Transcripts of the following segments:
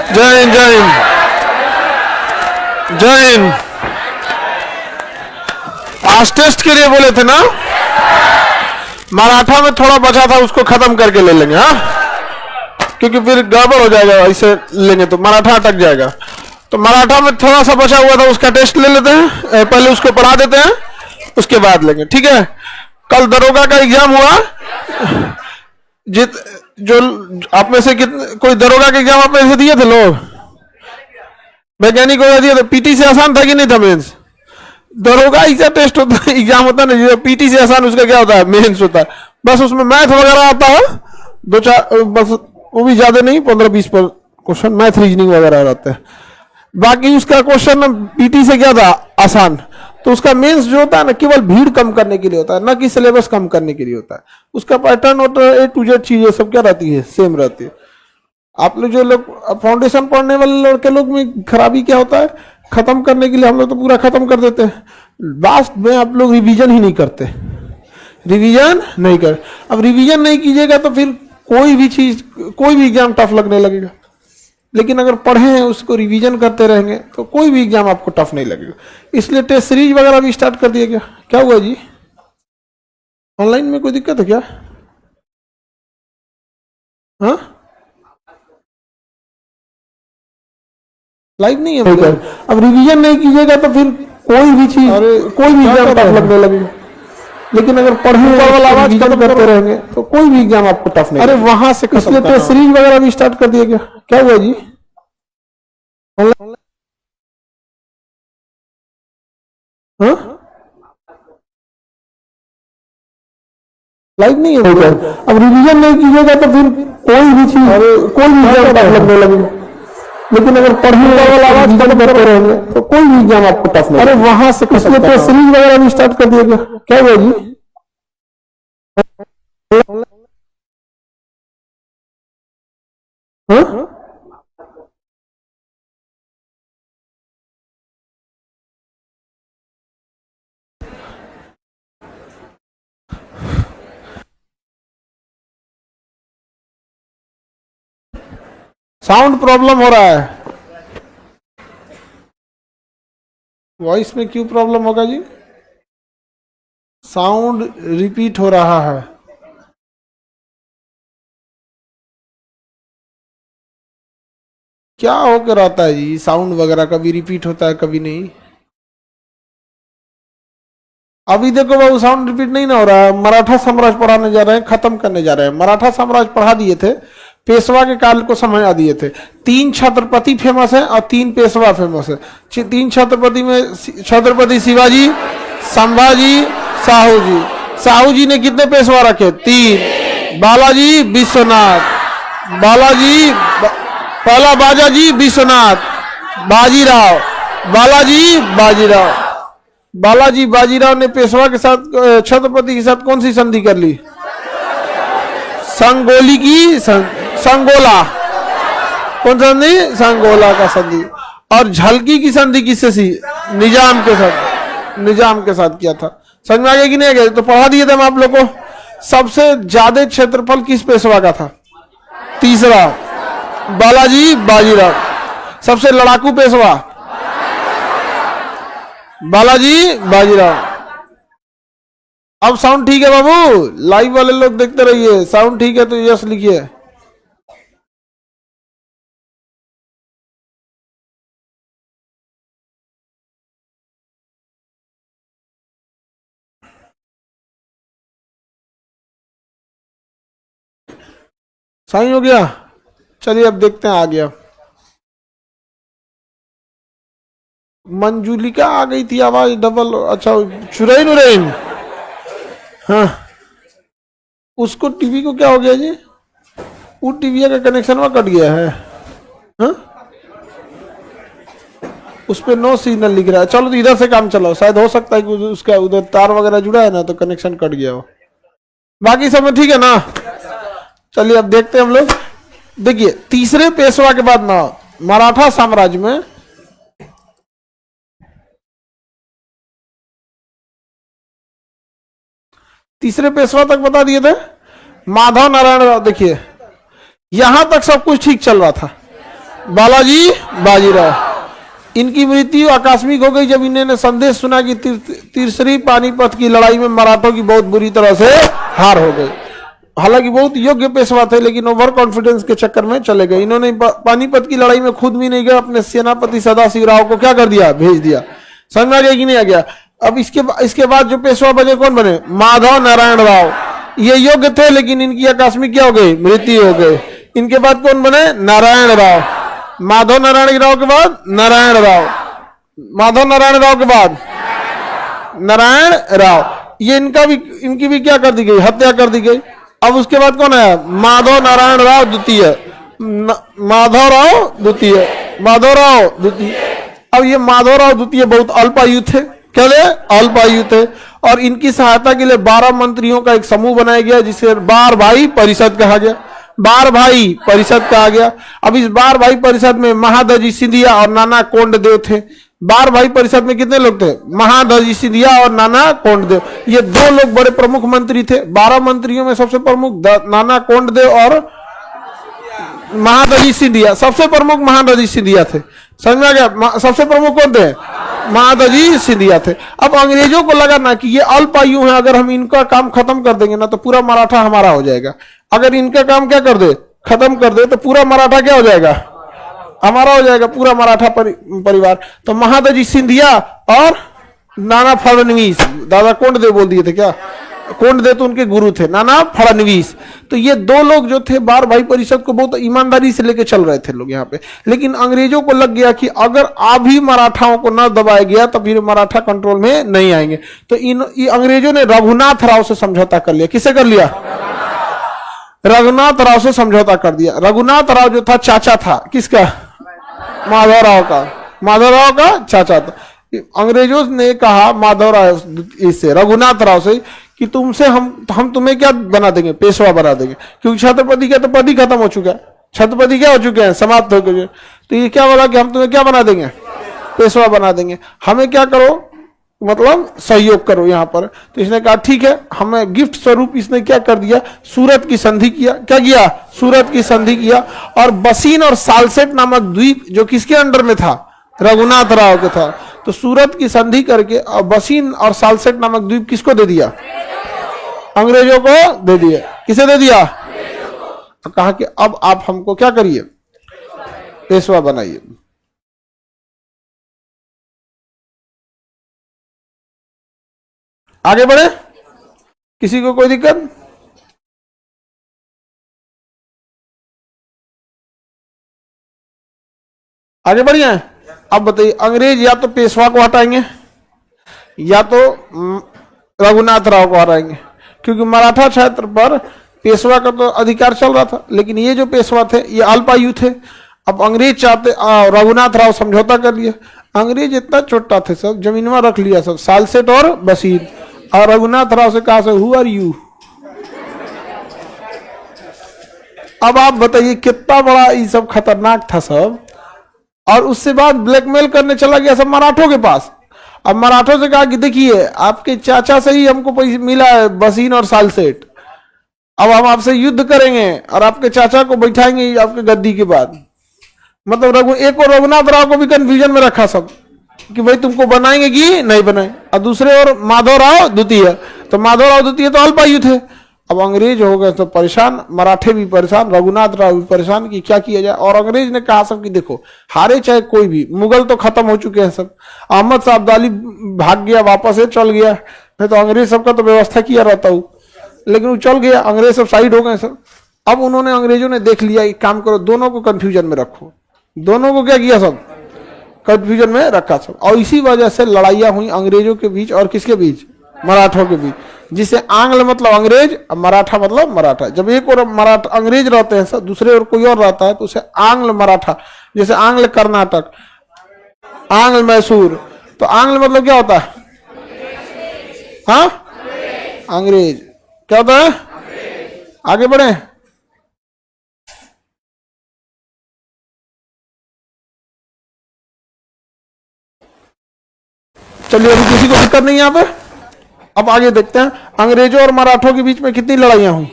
जय हिंद, जय हिंद, जय हिंद। आज टेस्ट के लिए बोले थे ना, मराठा में थोड़ा बचा था, उसको खत्म करके ले लेंगे। हाँ, क्योंकि फिर गड़बड़ हो जाएगा, ऐसे लेंगे तो मराठा अटक जाएगा। तो मराठा में थोड़ा सा बचा हुआ था, उसका टेस्ट ले लेते हैं, पहले उसको पढ़ा देते हैं, उसके बाद लेंगे। ठीक है। कल दरोगा का एग्जाम हुआ, जो आप में से कितने कोई दरोगा का एग्जाम आप में से दिए थे लोग? वैज्ञानिक दिए थे। पीटी से आसान था कि नहीं था मेंस? दरोगा ऐसा टेस्ट होता है, एग्जाम होता है ना, पीटी से आसान उसका क्या होता है, मेंस होता है। बस उसमें मैथ वगैरह आता है, 2-4, बस वो भी ज्यादा नहीं, 15-20 पर क्वेश्चन मैथ रीजनिंग वगैरह रहते हैं। बाकी उसका क्वेश्चन पीटी से क्या था, आसान। तो उसका मेंस जो होता है ना, केवल भीड़ कम करने के लिए होता है, ना कि सिलेबस कम करने के लिए होता है। उसका पैटर्न और A to Z चीजें सब क्या रहती है, सेम रहती है। आप लोग जो लोग फाउंडेशन पढ़ने वाले लड़के लोग में खराबी क्या होता है, खत्म करने के लिए हम लोग तो पूरा खत्म कर देते हैं, लास्ट में आप लोग रिवीजन ही नहीं करते। रिवीजन नहीं कर, अब रिवीजन नहीं कीजिएगा तो फिर कोई भी चीज, कोई भी एग्जाम टफ लगने लगेगा। लेकिन अगर पढ़े हैं, उसको रिवीजन करते रहेंगे तो कोई भी एग्जाम आपको टफ नहीं लगेगा। इसलिए टेस्ट सीरीज वगैरह भी स्टार्ट कर दिया गया। क्या हुआ जी, ऑनलाइन में कोई दिक्कत है क्या? हाँ, लाइव नहीं है। अब रिवीजन नहीं कीजिएगा तो फिर कोई भी चीज, कोई भी एग्जाम टफ लगने लगेगा। लेकिन अगर पढ़ने वाला आवाज कम करते रहेंगे तो कोई भी एग्जाम आपको टफ नहीं। अरे वहां से इसलिए टेस्ट सीरीज वगैरह भी स्टार्ट कर दिया गया। क्या हुआ जी, हाँ, लाइव नहीं है। अब रिवीजन नहीं कीजिएगा तो फिर कोई भी चीज, कोई भी एग्जाम टफ लगने लगेगा। लेकिन अगर पढ़ने वाला आवाज कम करते रहेंगे तो कोई भी एग्जाम आपको टफ नहीं। अरे वहां से इसलिए टेस्ट सीरीज वगैरह भी स्टार्ट कर दिया गया। क्या हुआ जी, हाँ, साउंड प्रॉब्लम हो रहा है। वॉइस में क्यों प्रॉब्लम होगा जी? साउंड रिपीट हो रहा है। क्या होकर रहता है जी, साउंड वगैरह कभी रिपीट होता है कभी नहीं। अभी देखो बाबू, साउंड रिपीट नहीं ना हो रहा है। मराठा साम्राज्य पढ़ाने जा रहे हैं, खत्म करने जा रहे हैं। मराठा साम्राज्य पढ़ा दिए थे, पेशवा के काल को समझा दिए थे। 3 छत्रपति फेमस है और 3 पेशवा फेमस है। 3 छत्रपति में छत्रपति शिवाजी, संभाजी, साहू जी। साहू जी ने कितने पेशवा रखे? 3। बालाजी, विश्वनाथ। बालाजी, पहला बाजाजी, विश्वनाथ, बाजीराव। बालाजी, बाजीराव। बालाजी बाजीराव ने पेशवा के साथ, छत्रपति के साथ कौन सी संधि कर ली? संगोली की संगोला। कौन संधि? संगोला का संधि। और झलकी की संधि किससे सी? निजाम के साथ। निजाम के साथ किया था। समझ में आ गया कि नहीं आ गया? तो पढ़ा दिए थे हम आप लोग को। सबसे ज्यादा क्षेत्रफल किस पेशवा का था? तीसरा, बालाजी बाजीराव। सबसे लड़ाकू पेशवा? बालाजी बाजीराव। अब साउंड ठीक है बाबू? लाइव वाले लोग देखते रहिए, साउंड ठीक है तो यस लिखिए। सही हो गया? चलिए अब देखते हैं, आ गया। मंजुलिका आ गई थी, आवाज डबल। अच्छा, चुरैन उरैन, हाँ, उसको टीवी को क्या हो गया जी? वो टीवी का कनेक्शन वहां कट गया है। हाँ, उस पर नो सिग्नल लिख रहा है। चलो तो इधर से काम चलाओ, शायद हो सकता है कि उसका उधर तार वगैरह जुड़ा है ना, तो कनेक्शन कट गया हो। बाकी सब में ठीक है ना? चलिए अब देखते हैं हम लोग। देखिए, तीसरे पेशवा के बाद ना, मराठा साम्राज्य में तीसरे पेशवा तक बता दिए थे। माधव नारायण राव। देखिए, यहां तक सब कुछ ठीक चल रहा था। बालाजी बाजीराव। इनकी मृत्यु आकस्मिक हो गई जब इन्होंने संदेश सुना कि तीसरी पानीपत की लड़ाई में मराठों की बहुत बुरी तरह से हार हो गई। हालांकि बहुत योग्य पेशवा थे, लेकिन ओवर कॉन्फिडेंस के चक्कर में चले गए। इन्होंने पानीपत की लड़ाई में खुद भी नहीं गए, अपने सेनापति सदाशिव राव को क्या कर दिया, भेज दिया। समझ में आ गया कि नहीं आ गया? अब इसके बाद जो पेशवा बने कौन बने, माधव नारायण राव। ये योग्य थे, लेकिन इनकी आकस्मिक क्या हो गई, मृत्यु हो गई। इनके बाद कौन बने, नारायण राव। माधव नारायण राव के बाद नारायण राव, माधव नारायण राव के बाद नारायण राव। ये इनकी भी क्या कर दी गई, हत्या कर दी गई। अब उसके बाद कौन है, माधव नारायण राव द्वितीय, माधवराव द्वितीय, माधवराव द्वितीय। अब ये माधवराव द्वितीय बहुत अल्पायु थे, क्या थे, अल्पायु थे। और इनकी सहायता के लिए 12 मंत्रियों का एक समूह बनाया गया, जिसे 12 भाई परिषद कहा गया। 12 भाई परिषद कहा गया। अब इस 12 भाई परिषद में महादजी सिंधिया और नाना कोंडदेव थे। 12 भाई परिषद में कितने लोग थे, महादजी सिंधिया और नाना कोंडदेव। ये 2 लोग बड़े प्रमुख मंत्री थे। 12 मंत्रियों में सबसे प्रमुख नाना कोंडदेव और महादजी सिंधिया। सबसे प्रमुख महादजी सिंधिया थे। समझ में आ गया? सबसे प्रमुख कौन थे, महादजी सिंधिया थे। अब अंग्रेजों को लगा ना कि ये अल्पायु है, अगर हम इनका काम खत्म कर देंगे ना तो पूरा मराठा हमारा हो जाएगा। अगर इनका काम क्या कर दे, खत्म कर दे, तो पूरा मराठा क्या हो जाएगा, हमारा हो जाएगा, पूरा मराठा परिवार। तो महादजी सिंधिया और नाना फडणवीस, दादा कोंडदेव बोल दिए थे क्या, कोंडदेव तो उनके गुरु थे, नाना फडणवीस। तो ये 2 लोग जो थे 12 भाई परिषद को बहुत ईमानदारी से लेके चल रहे थे लोग यहाँ पे। लेकिन अंग्रेजों को लग गया कि अगर अभी मराठाओं को न दबाया गया तो फिर मराठा कंट्रोल में नहीं आएंगे। तो अंग्रेजों ने रघुनाथ राव से समझौता कर लिया। किसे कर लिया, रघुनाथ राव से समझौता कर दिया। रघुनाथ राव जो था चाचा था किसका, माधवराव का, माधवराव का चाचा था। अंग्रेजों ने कहा माधवराव इससे, रघुनाथ राव से, कि तुमसे हम तुम्हें क्या बना देंगे, पेशवा बना देंगे, क्योंकि छत्रपति का तो पद ही खत्म हो चुका है, छत्रपति क्या हो चुके हैं, समाप्त हो गए। तो ये क्या बोला कि हम तुम्हें क्या बना देंगे, पेशवा बना देंगे, हमें क्या करो, मतलब सहयोग करो यहाँ पर। तो इसने कहा ठीक है। हमें गिफ्ट स्वरूप इसने क्या कर दिया, सूरत की संधि किया। क्या किया, सूरत की संधि किया। और बसीन और सालसेट नामक द्वीप जो किसके अंडर में था, रघुनाथ राव के था। तो सूरत की संधि करके और बसीन और सालसेट नामक द्वीप किसको दे दिया, अंग्रेजों को दे दिया। किसे दे दिया, कहा कि अब आप हमको क्या करिए, पेशवा बनाइए। आगे बढ़े, किसी को कोई दिक्कत? आगे बढ़िए। अब बताइए, अंग्रेज या तो पेशवा को हटाएंगे या तो रघुनाथ राव को हटाएंगे, क्योंकि मराठा क्षेत्र पर पेशवा का तो अधिकार चल रहा था, लेकिन ये जो पेशवा थे ये अल्पायु थे। अब अंग्रेज चाहते, रघुनाथ राव समझौता कर लिया। अंग्रेज इतना छोटा थे, सब जमीन में रख लिया, सब सालसेट और बसीर। और रघुनाथ राव से कहा, हु आर यू। अब आप बताइए कितना बड़ा ये सब खतरनाक था सब। और उससे बाद ब्लैकमेल करने चला गया सब मराठों के पास। अब मराठों से कहा कि देखिए आपके चाचा से ही हमको पैसे मिला है, बसीन और सालसेट, अब हम आपसे युद्ध करेंगे और आपके चाचा को बैठाएंगे आपके गद्दी के बाद। मतलब एक और रघुनाथ राव को भी कंफ्यूजन में रखा सब कि भाई तुमको बनाएंगे कि नहीं बनाए। और दूसरे और माधवराव द्वितीय, तो माधवराव द्वितीय तो अल्पायु थे। अब अंग्रेज हो गए तो परेशान, मराठे भी परेशान, रघुनाथ राव भी परेशान कि क्या किया जाए। और अंग्रेज ने कहा सब कि देखो हारे चाहे कोई भी, मुगल तो खत्म हो चुके हैं सब, अहमद साहब अब्दाली भाग गया, वापस चल गया, नहीं तो अंग्रेज सबका तो व्यवस्था किया रहता हूँ, लेकिन वो चल गया, अंग्रेज सब साइड हो गए सब। अब उन्होंने, अंग्रेजों ने देख लिया, एक काम करो दोनों को कंफ्यूजन में रखो। दोनों को क्या किया, सब कंफ्यूजन में रखा सब। और इसी वजह से लड़ाइयाँ हुई अंग्रेजों के बीच और किसके बीच, मराठों के बीच। जिसे आंग्ल मतलब अंग्रेज, मराठा मतलब मराठा। जब एक और मराठा अंग्रेज रहते हैं सब, दूसरे और कोई और रहता है तो उसे आंग्ल मराठा। जैसे आंग्ल कर्नाटक, आंग्ल मैसूर, तो आंग्ल मतलब क्या होता है, हाँ अंग्रेज, क्या होता है। आगे बढ़े, चलिए अभी किसी को दिक्कत नहीं है यहाँ पे। अब आगे देखते हैं, अंग्रेजों और मराठों के बीच में कितनी लड़ाइयां हुई,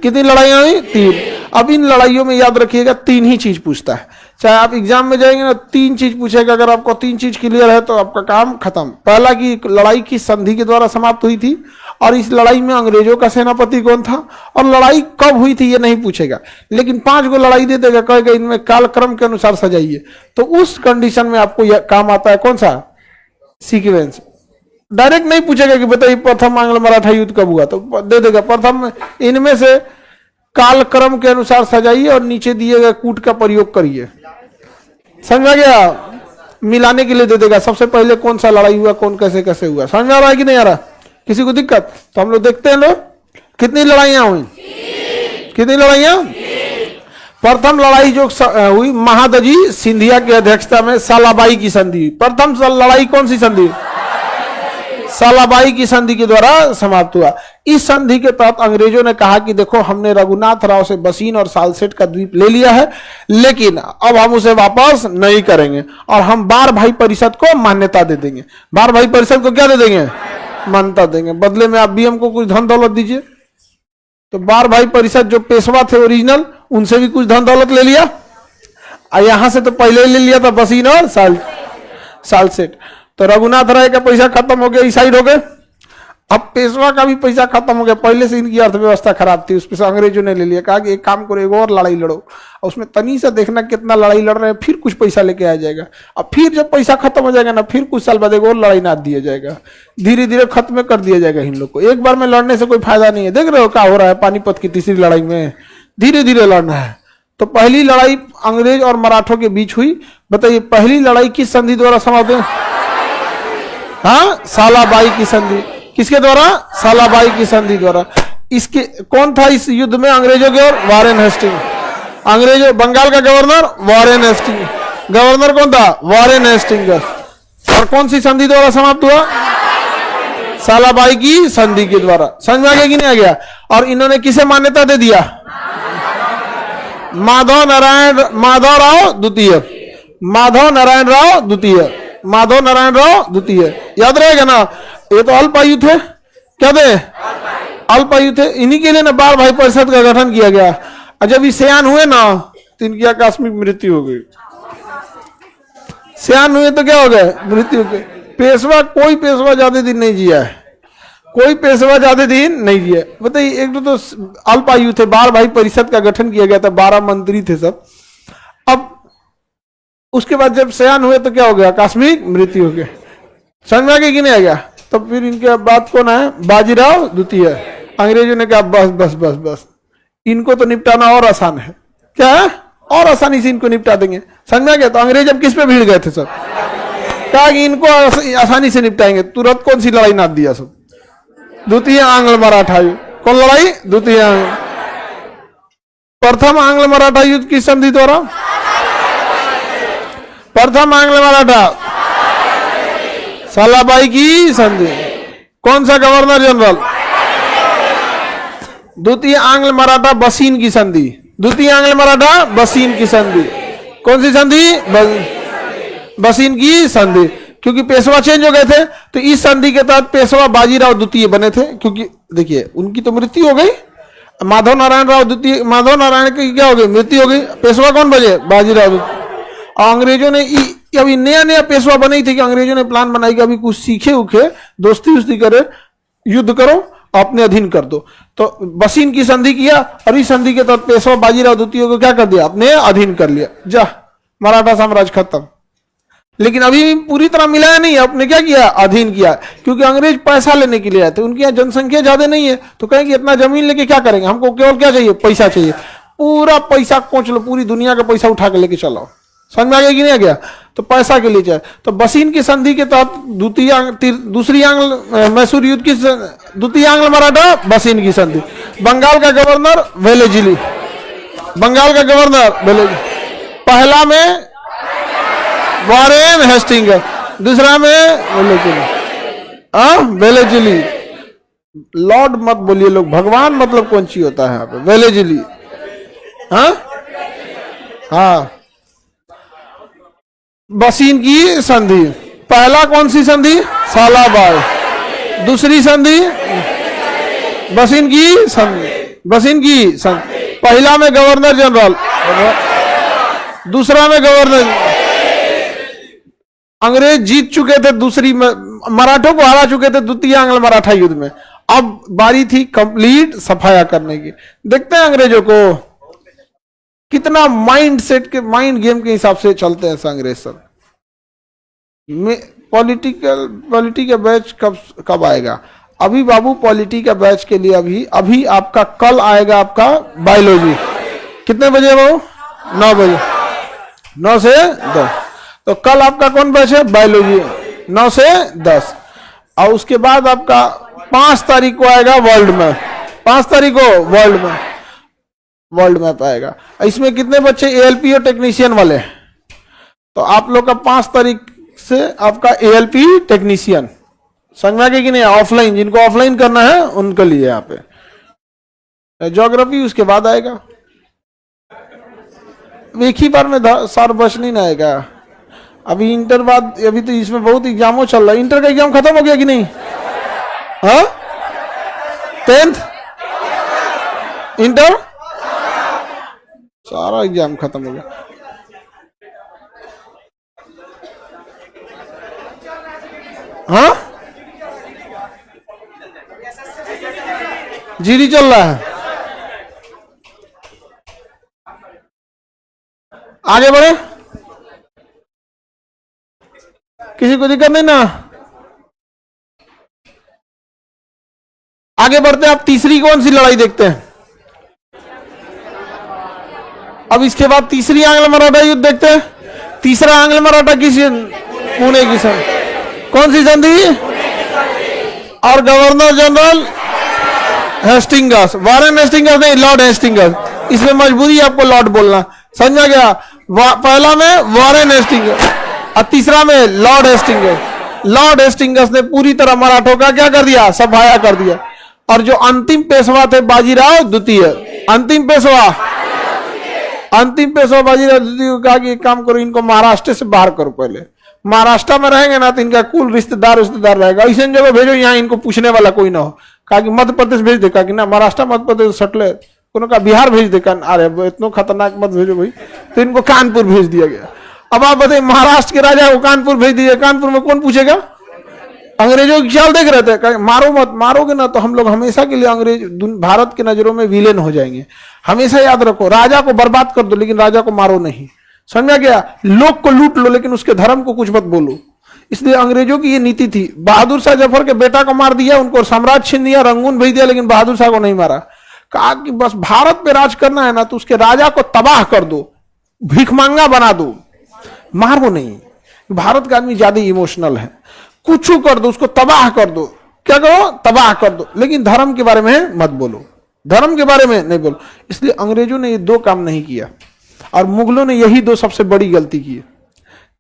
कितनी लड़ाइयां हुई, 3। अब इन लड़ाइयों में याद रखिएगा 3 ही चीज पूछता है। चाहे आप एग्जाम में जाएंगे ना, 3 चीज पूछेगा, अगर आपको 3 चीज क्लियर है तो आपका काम खत्म। पहला कि लड़ाई किस संधि के द्वारा समाप्त हुई थी, और इस लड़ाई में अंग्रेजों का सेनापति कौन था, और लड़ाई कब हुई थी ये नहीं पूछेगा, लेकिन 5 गो लड़ाई दे देगा, कहेगा इनमें कालक्रम के अनुसार सजाइए। तो उस कंडीशन में आपको यह काम आता है कौन सा, सीक्वेंस। डायरेक्ट नहीं पूछेगा कि बताइए प्रथम आंग्ल मराठा युद्ध कब हुआ, तो दे देगा प्रथम इनमें से कालक्रम के अनुसार सजाइए और नीचे दिए गए कूट का प्रयोग करिए। समझ गया, मिलाने के लिए दे देगा सबसे पहले कौन सा लड़ाई हुआ, कौन कैसे कैसे हुआ। समझ आ रहा है कि नहीं आ रहा, किसी को दिक्कत? तो हम लोग देखते हैं लोग कितनी लड़ाइयां हुई, कितनी लड़ाइयां। प्रथम लड़ाई जो हुई महादजी सिंधिया की अध्यक्षता में सालाबाई की संधि। प्रथम लड़ाई कौन सी संधि, सालाबाई की संधि के द्वारा समाप्त हुआ। इस संधि के तहत अंग्रेजों ने कहा कि देखो हमने रघुनाथ राव से बसीन और सालसेट का द्वीप ले लिया है, लेकिन अब हम उसे वापस नहीं करेंगे और हम बार भाई परिषद को मान्यता दे देंगे। बार भाई परिषद को क्या दे देंगे, मान्यता देंगे, बदले में आप भी हमको कुछ धन दौलत दीजिए। तो बार भाई परिषद जो पेशवा थे ओरिजिनल, उनसे भी कुछ धन दौलत ले लिया, और यहां से तो पहले ले लिया था बसीन और सालसेट। तो रघुनाथ राय का पैसा खत्म हो गया, इस साइड हो गए। अब पेशवा का भी पैसा खत्म हो गया, पहले से इनकी अर्थव्यवस्था खराब थी, उस पर अंग्रेजों ने ले लिया। कहा कि एक काम करो, एक और लड़ाई लड़ो, और उसमें तनी सा देखना कितना लड़ाई लड़ रहे हैं, फिर कुछ पैसा लेके आ जाएगा। अब फिर जब पैसा खत्म हो जाएगा ना, फिर कुछ साल बाद एक और लड़ाई नाथ दिया जाएगा, धीरे धीरे खत्म कर दिया जाएगा इन लोग को। एक बार में लड़ने से कोई फायदा नहीं है। देख रहे हो क्या हो रहा है पानीपत की तीसरी लड़ाई में, धीरे धीरे लड़ना है। तो पहली लड़ाई अंग्रेज और मराठों के बीच हुई। बताइए पहली लड़ाई किस संधि द्वारा समाप्त हुई? हाँ, सालाबाई की संधि। किसके द्वारा? सालाबाई की संधि द्वारा। इसके कौन था इस युद्ध में अंग्रेजों के और? Warren Hasting. अंग्रेजों, बंगाल का गवर्नर वॉरेन हेस्टिंग। गवर्नर कौन था? Warren Hasting. और कौन सी संधि द्वारा समाप्त हुआ? सालाबाई की संधि के द्वारा। समझ में आ गया कि नहीं आ गया? और इन्होंने किसे मान्यता दे दिया? माधव नारायण राव द्वितीय। माधव नारायण राव द्वितीय। माधव नारायण राव द्वितीय, याद रहेगा ना। ये तो अल्पायु थे, क्या थे? अल्पायु थे। इन्हीं के लिए ना बार भाई परिषद का गठन किया गया। और जब ये सयान हुए ना तो इनकी आकस्मिक मृत्यु हो गई। सयान हुए तो क्या हो गए? मृत्यु हो गई। पेशवा, कोई पेशवा ज्यादा दिन नहीं जिया है, कोई पेशवा ज्यादा दिन नहीं जिया। बताइए, एक तो अल्पायु थे, बार भाई परिषद का गठन किया गया था, 12 मंत्री थे सब। अब उसके बाद जब सयान हुए तो क्या हो गया? आकस्मिक मृत्यु हो गया। समझ में आ गया कि नहीं आ गया? तो फिर इनके बाद कौन है? बाजीराव द्वितीय। अंग्रेजों ने कहा बस बस बस बस, इनको तो निपटाना और आसान है। क्या है? और आसानी से इनको निपटा देंगे। समझ में आ गया? तो अंग्रेज अब किस पे भीड़ गए थे सब? कहा कि इनको आसानी से निपटाएंगे। तुरंत कौन सी लड़ाई नाथ दिया सब? द्वितीय आंग्ल मराठा युद्ध। कौन लड़ाई? द्वितीय। प्रथम आंग्ल मराठा युद्ध किस संधि द्वारा? प्रथम आंग्ल मराठा सालाबाई की संधि। कौन सा गवर्नर जनरल? द्वितीय आंग्ल मराठा बसीन की संधि। द्वितीय आंग्ल मराठा बसीन की संधि। कौन सी संधि? बसीन की संधि। क्योंकि पेशवा चेंज हो गए थे, तो इस संधि के तहत पेशवा बाजीराव द्वितीय बने थे। क्योंकि देखिए उनकी तो मृत्यु हो गई, माधव नारायण राव द्वितीय, माधव नारायण की क्या हो गई? मृत्यु हो गई। पेशवा कौन बने? बाजीराव। अंग्रेजों ने अभी नया नया पेशवा बनी थी कि अंग्रेजों ने प्लान बनाई कि अभी कुछ सीखे उखे, दोस्ती उस्ती करे, युद्ध करो, अपने अधीन कर दो। तो बसीन की संधि किया, और इस संधि के तहत पेशवा बाजीराव द्वितीय को क्या कर दिया? अपने अधीन कर लिया। जा, मराठा साम्राज्य खत्म। लेकिन अभी भी पूरी तरह मिलाया नहीं है, अपने क्या किया? अधीन किया। क्योंकि अंग्रेज पैसा लेने के लिए आए थे, उनकी यहाँ जनसंख्या ज्यादा नहीं है, तो कहेंगे इतना जमीन लेके क्या करेंगे, हमको केवल क्या चाहिए? पैसा चाहिए। पूरा पैसा कोच लो, पूरी दुनिया का पैसा उठा के लेके चलाओ। समझ में आ गया कि नहीं आ गया? तो पैसा के लिए चाहिए। तो बसीन की संधि के तहत दूसरी आंग्ल मैसूर युद्ध की द्वितीय आंग्ल मराठा बसीन की संधि। बंगाल का गवर्नर वेलेजिली। बंगाल का गवर्नर वेलेजिली। पहला में वॉरेन हेस्टिंग, दूसरा में वेलेजिली। लॉर्ड मत बोलिए लोग, भगवान मतलब कौन सी होता है यहाँ पे? वेलेजिली। हाँ, बसीन की संधि। पहला कौन सी संधि? सालाबाई। दूसरी संधि बसीन की संधि। बसीन की संधि। पहला में गवर्नर जनरल, दूसरा में गवर्नर। अंग्रेज जीत चुके थे दूसरी में, मराठों को हरा चुके थे द्वितीय आंग्ल मराठा युद्ध में। अब बारी थी कंप्लीट सफाया करने की। देखते हैं अंग्रेजों को कितना माइंड सेट के, माइंड गेम के हिसाब से चलते हैं अंग्रेज सब। पॉलिटी का बैच कब आएगा? अभी बाबू पॉलिटी का बैच के लिए अभी आपका कल आएगा आपका बायोलॉजी। कितने बजे वो? 9 बजे, 9 से 10। तो कल आपका कौन बैच है? बायोलॉजी, 9 से 10। और उसके बाद आपका 5 तारीख को आएगा वर्ल्ड मैप। 5 तारीख को वर्ल्ड मैप आएगा। इसमें कितने बच्चे एएलपी और टेक्नीशियन वाले? तो आप लोग का 5 तारीख से आपका एएलपी टेक्नीशियन, समझ में आ गया कि नहीं? ऑफलाइन, जिनको ऑफलाइन करना है उनके लिए यहाँ पे ज्योग्राफी उसके बाद आएगा। एक ही बार में सार बच नहीं आएगा। अभी इंटर बाद, अभी तो इसमें बहुत एग्जामों चल रहा है। इंटर का एग्जाम खत्म हो गया कि नहीं? हाँ, 10th इंटर सारा एग्जाम खत्म हो गया। हाँ, जीडी चल रहा है। आगे बढ़े, किसी को दिक्कत नहीं ना? आगे बढ़ते हैं। आप तीसरी कौन सी लड़ाई देखते हैं? अब इसके बाद तीसरी आंग्ल मराठा युद्ध देखते हैं। तीसरा आंग्ल मराठा की पुणे की संधि, कौन सी संधि? और governor general Hastings, Warren Hastings नहीं, लॉर्ड हेस्टिंगस। इसमें मजबूरी आपको लॉर्ड बोलना, समझा गया? पहला में वारेन हेस्टिंगस और तीसरा में लॉर्ड हेस्टिंगस। लॉर्ड हेस्टिंगस ने पूरी तरह मराठों का क्या कर दिया? सफाया कर दिया। और जो अंतिम पेशवा थे बाजीराव द्वितीय, अंतिम पेशवा बाजीराव द्वितीय को कहा कि एक काम करो, इनको महाराष्ट्र से बाहर करो। पहले महाराष्ट्र में रहेंगे ना तो इनका कुल रिश्तेदार रहेगा, ऐसे जगह भेजो यहाँ इनको पूछने वाला कोई ना हो। कहा कि मध्य प्रदेश भेज दे, कहा कि ना महाराष्ट्र मध्य प्रदेश सटले, उन्होंने कहा बिहार भेज दे। अरे इतना खतरनाक मत भेजो भाई, तो इनको कानपुर भेज दिया गया। अब आप बताइए, महाराष्ट्र के राजा को कानपुर भेज दिए, कानपुर में कौन पूछेगा? अंग्रेजों की ख्याल देख रहे थे, मारो मत, मारोगे ना तो हम लोग हमेशा के लिए अंग्रेज भारत की नजरों में विलेन हो जाएंगे। हमेशा याद रखो, राजा को बर्बाद कर दो लेकिन राजा को मारो नहीं, समझा गया? लोग को लूट लो लेकिन उसके धर्म को कुछ मत बोलो। इसलिए अंग्रेजों की ये नीति थी। बहादुर शाह जफर के बेटा को मार दिया, उनको सम्राट छीन दिया, रंगून भेज दिया, लेकिन बहादुर शाह को नहीं मारा। कहा कि बस भारत पे राज करना है ना तो उसके राजा को तबाह कर दो, भिखमंगा बना दो, मारो नहीं। भारत का आदमी ज्यादा इमोशनल है, कुछ कर दो, उसको तबाह कर दो। क्या करो? तबाह कर दो, लेकिन धर्म के बारे में मत बोलो, धर्म के बारे में नहीं बोलो। इसलिए अंग्रेजों ने ये 2 काम नहीं किया और मुगलों ने यही 2 सबसे बड़ी गलती की।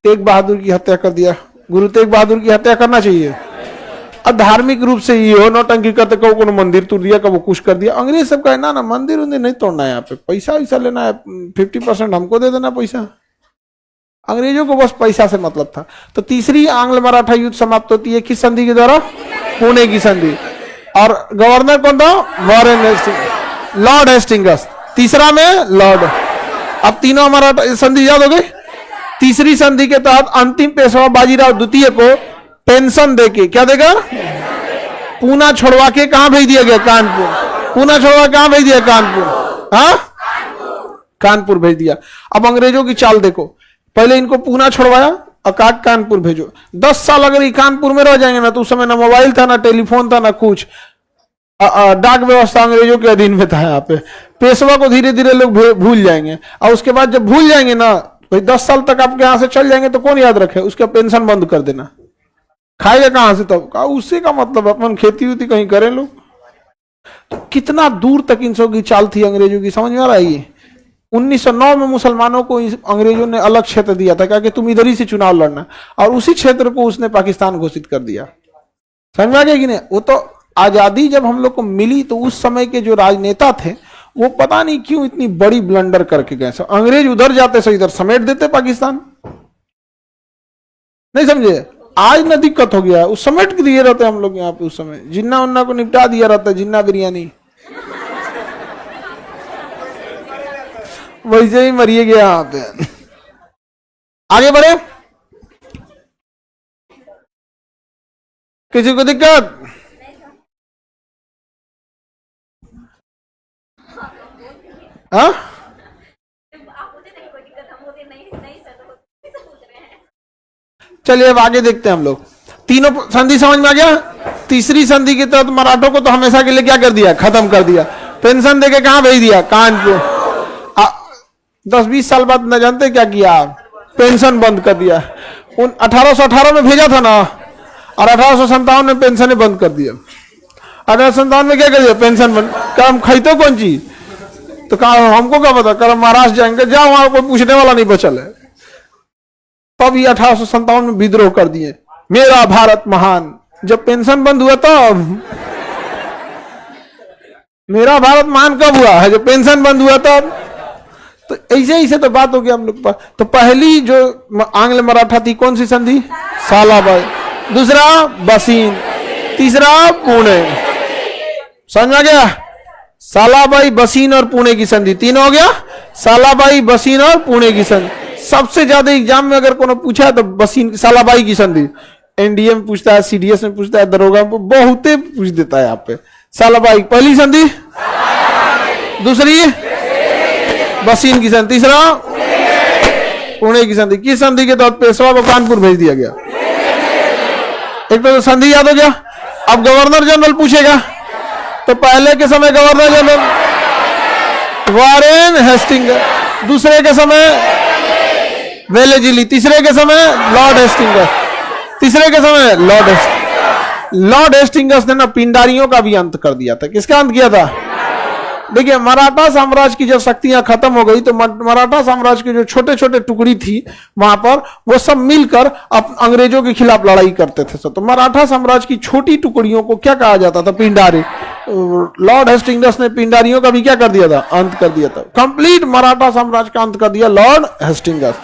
तेग बहादुर की हत्या कर दिया। गुरु तेग बहादुर की हत्या करना चाहिए। और धार्मिक रूप से ये हो नौटंकी करते, कब को मंदिर तोड़ दिया, कब कुछ कर दिया। अंग्रेज सब का ना मंदिर उन्दिर नहीं तोड़ना है, यहाँ पे पैसा वैसा लेना है, 50% हमको दे देना पैसा। अंग्रेजों को बस पैसा से मतलब था। तो तीसरी आंग्ल मराठा युद्ध समाप्त होती है किस संधि के द्वारा? पुणे की संधि। और गवर्नर कौन था? Warren Hastings, Lord Hastings. तीसरा में लॉर्ड। अब तीनों मराठा संधि याद हो गई। तीसरी संधि के तहत अंतिम पेशवा बाजीराव द्वितीय को पेंशन देके, क्या देगा? पूना छोड़वा के कहां भेज दिया गया? कानपुर। पूना छोड़वा कहां भेज दिया? कानपुर। हाँ, कानपुर भेज दिया। अब अंग्रेजों की चाल देखो, पहले इनको पूना छोड़वाया और कानपुर भेजो। 10 साल अगर ये कानपुर में रह जाएंगे ना तो उस समय ना मोबाइल था, ना टेलीफोन था, ना कुछ। डाक व्यवस्था अंग्रेजों के अधीन में था। यहाँ पे पेशवा को धीरे धीरे लोग भूल जाएंगे और उसके बाद जब भूल जाएंगे ना, भाई 10 साल तक आपके यहाँ से चल जाएंगे तो कौन याद रखे? उसका पेंशन बंद कर देना। खाएगा कहां से तब? कहा उससे का मतलब अपन खेती उती कहीं करें लोग। तो कितना दूर तक इन सब की चाल थी अंग्रेजों की, समझ में आ रहा है? ये 1909 में मुसलमानों को अंग्रेजों ने अलग क्षेत्र दिया था, कि तुम इधर ही से चुनाव लड़ना, और उसी क्षेत्र को उसने पाकिस्तान घोषित कर दिया। समझ में आ गया कि नहीं? वो तो आजादी जब हम लोग को मिली तो उस समय के जो राजनेता थे वो पता नहीं क्यों इतनी बड़ी ब्लंडर करके गए। अंग्रेज उधर जाते से इधर समेट देते पाकिस्तान, नहीं समझे? आज ना दिक्कत हो गया, उस समेट के दिए रहते हम लोग यहाँ पे। उस समय जिन्ना उन्ना को निपटा दिया रहता, जिन्ना बिरयानी वैसे ही मरिए गया यहाँ पे। आगे बढ़े, किसी को दिक्कत? हाँ, चलिए अब आगे देखते हैं हम लोग। तीनों संधि समझ में आ गया। तीसरी संधि के तहत मराठों को तो हमेशा के लिए क्या कर दिया, खत्म कर दिया। पेंशन देके कहां भेज दिया, कानपुर। 10-20 साल बाद न जानते क्या किया, पेंशन बंद कर दिया। 1818 में भेजा था ना, और 1857 में पेंशन बंद कर दिया। 1857 में क्या कर दिया, पेंशन बंद। क्या हम खरीदो कौन चीज, तो कहा हमको क्या पता, कर महाराष्ट्र जाएंगे, जाओ वहां कोई पूछने वाला नहीं बचल है। तब ये 1857 में विद्रोह कर दिए, मेरा भारत महान। जब पेंशन बंद हुआ तब मेरा भारत महान कब हुआ है, जब पेंशन बंद हुआ तब। तो ऐसे ऐसे तो बात हो गया हम लोग पर। तो पहली जो आंग्ल मराठा थी कौन सी संधि, सालाबाई। दूसरा बसीन, तीसरा पुणे। समझ आ गया, सालाबाई, बसीन और पुणे की संधि, तीन हो गया। सालाबाई, बसीन और पुणे की संधि। सबसे ज्यादा एग्जाम में अगर कोनो पूछा है तो बसीन, सालाबाई की संधि। एनडीए में पूछता है, सीडीएस में पूछता है, दरोगा में बहुते पूछ देता है यहाँ पे। सालाबाई पहली संधि, दूसरी बसीन की संधि, तीसरा पुणे की संधि। किस संधि के तहत पेशवा को कानपुर भेज दिया गया? एक तो संधि याद हो गया। अब गवर्नर जनरल पूछेगा, तो पहले के समय गवर्नर जनरल वारेन हेस्टिंग, दूसरे के समय वेलेजिली, तीसरे के समय लॉर्ड हेस्टिंगस, तीसरे के समय लॉर्ड हेस्टिंगस ने ना पिंडारियों का भी अंत कर दिया था। किसका अंत किया था? देखिए, मराठा साम्राज्य की जब शक्तियां खत्म हो गई तो मराठा साम्राज्य के जो छोटे छोटे टुकड़ी थी वहां पर, वो सब मिलकर अंग्रेजों के खिलाफ लड़ाई करते थे। तो मराठा साम्राज्य की छोटी टुकड़ियों को क्या कहा जाता था? पिंडारी। लॉर्ड हेस्टिंगस ने पिंडारियों का भी क्या कर दिया था? अंत कर दिया था। कंप्लीट मराठा साम्राज्य का अंत कर दिया लॉर्ड हेस्टिंगस,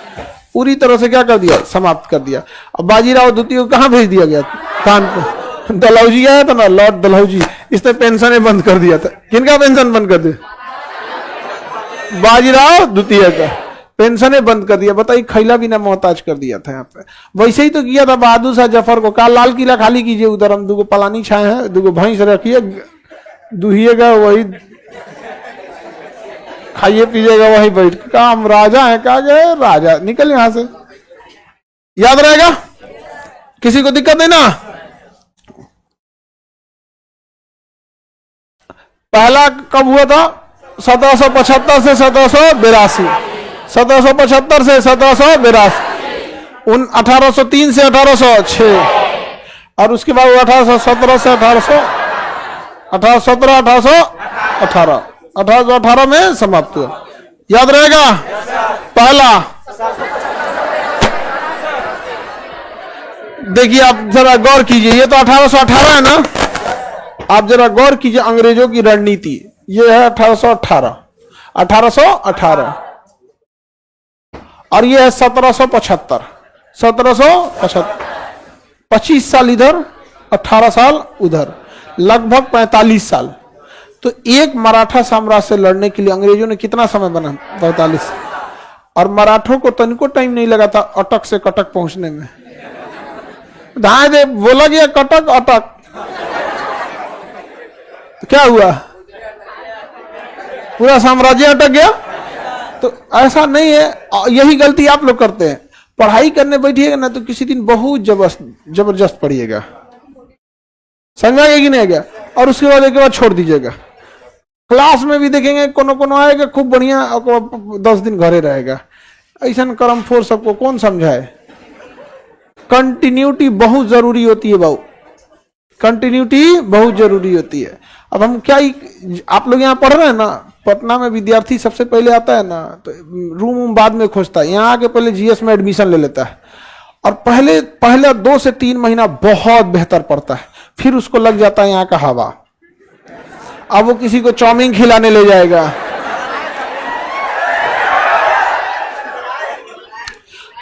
पूरी तरह से क्या कर दिया? समाप्त कर दिया। अब बाजीराव द्वितीय को कहां भेज दिया गया? कानपुर। डलहौजी आया था ना, लॉर्ड डलहौजी, इसने पेंशन बंद कर दिया था। किनका पेंशन बंद कर दिया? बाजीराव द्वितीय का पेंशन बंद कर दिया। बताइए, खैला भी ना मोहताज कर दिया था यहाँ पे। वैसे ही तो किया था बहादुर शाह जफर को। कहा लाल किला खाली कीजिए, उधर हम दुगो पलानी छाए हैं, दुगो भैंस रखिए, दुहिएगा, वही खाइए पीजिएगा, वही बैठ के। कहा हम राजा हैं, कहा गए राजा, निकल यहां से। याद रहेगा, किसी को दिक्कत नहीं ना? पहला कब हुआ था? 1775 से 1782, 1775 से 1782, 1803 से 1806, और उसके बाद 1817 से 1818 में समाप्त हुआ। याद रहेगा? पहला, देखिए आप जरा गौर कीजिए, ये तो 1818 है ना। आप जरा गौर कीजिए, अंग्रेजों की रणनीति ये है 1818, 1818, और ये है 1775, 1775। 25 साल इधर, 18 साल उधर, लगभग 45 साल। तो एक मराठा साम्राज्य से लड़ने के लिए अंग्रेजों ने कितना समय बना? 45। और मराठों को तनिको टाइम नहीं लगा था अटक से कटक पहुंचने में। धाए दे बोला गया कटक अटक, तो क्या हुआ? पूरा साम्राज्य अटक गया। तो ऐसा नहीं है, यही गलती आप लोग करते हैं। पढ़ाई करने बैठिएगा ना तो किसी दिन बहुत जबरदस्त पढ़िएगा, समझ आएगा कि नहीं आएगा, और उसके बाद एक बार छोड़ दीजिएगा। क्लास में भी देखेंगे कोनो आएगा खूब बढ़िया, 10 दिन घरे रहेगा। ऐसा कर्म फोर सबको कौन समझाए? कंटिन्यूटी बहुत जरूरी होती है बाबू, कंटिन्यूटी बहुत जरूरी होती है। अब हम क्या आप लोग यहाँ पढ़ रहे हैं ना, पटना में विद्यार्थी सबसे पहले आता है ना तो रूम बाद में खोजता है, यहाँ आके पहले जीएस में एडमिशन ले लेता है, और पहले 2 से 3 महीना बहुत बेहतर पढ़ता है, फिर उसको लग जाता है यहाँ का हवा। अब वो किसी को चाउमीन खिलाने ले जाएगा,